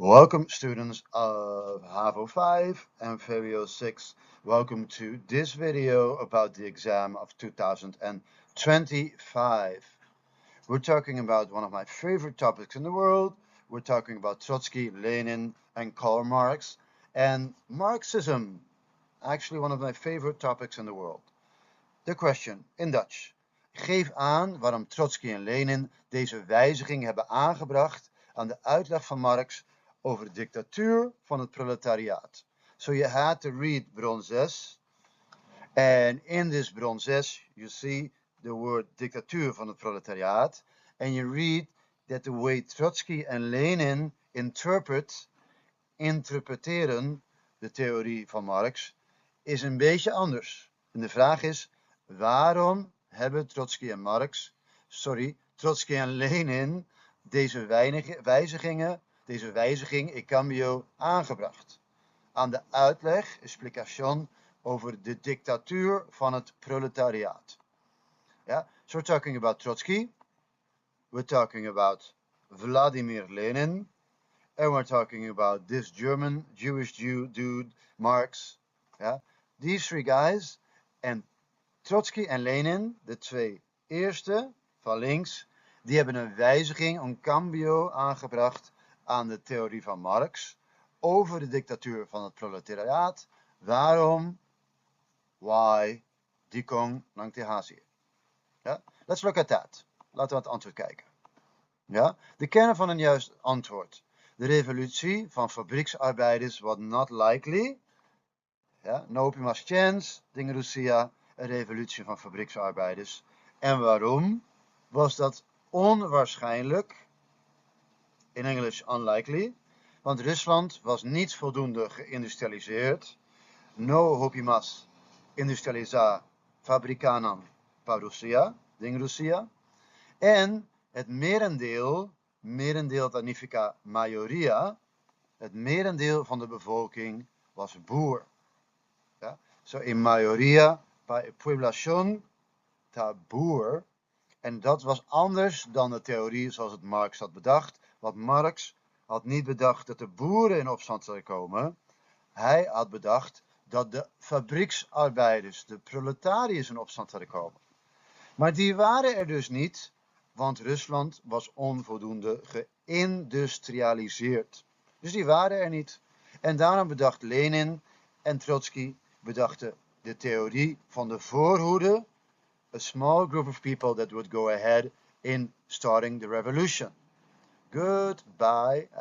Welcome students of HAVO 5 and VWO 6. Welcome to this video about the exam of 2025. We're talking about one of my favorite topics in the world. We're talking about Trotsky, Lenin and Karl Marx and Marxism. Actually one of my favorite topics in the world. The question in Dutch. Geef aan waarom Trotsky en Lenin deze wijziging hebben aangebracht aan de uitleg van Marx over de dictatuur van het proletariaat. So you had to read bron 6. And in this bron 6 you see the word dictatuur van het proletariaat. And you read that the way Trotsky en Lenin interpreteren de theorie van Marx is een beetje anders. En de vraag is, waarom hebben Trotsky en Lenin deze wijziging, cambio, aangebracht? Aan de uitleg, explication, over de dictatuur van het proletariaat. Yeah? So we're talking about Trotsky, we're talking about Vladimir Lenin, and we're talking about this Jewish dude, Marx. Yeah? These three guys, en Trotsky en Lenin, de twee eerste van links, die hebben een wijziging, een cambio aangebracht aan de theorie van Marx over de dictatuur van het proletariaat. Waarom? Why? Dikong lang Hazië. Ja? Let's look at that. Laten we het antwoord kijken. Ja? De kern van een juist antwoord. De revolutie van fabrieksarbeiders was not likely. Ja? No mas chance, dingen Russia, een revolutie van fabrieksarbeiders. En waarom was dat onwaarschijnlijk? In Engels unlikely. Want Rusland was niet voldoende geïndustrialiseerd. No hopimas industrializa fabrikanan pa Russia, dingen Russia. En het merendeel tanifica majoria, het merendeel van de bevolking was boer. Ja? So in majoria pa población ta boer. En dat was anders dan de theorie zoals het Marx had bedacht. Want Marx had niet bedacht dat de boeren in opstand zouden komen. Hij had bedacht dat de fabrieksarbeiders, de proletariërs in opstand zouden komen. Maar die waren er dus niet, want Rusland was onvoldoende geïndustrialiseerd. Dus die waren er niet. En daarom bedacht Lenin en Trotsky bedachten de theorie van de voorhoede. A small group of people that would go ahead in starting the revolution. Goodbye.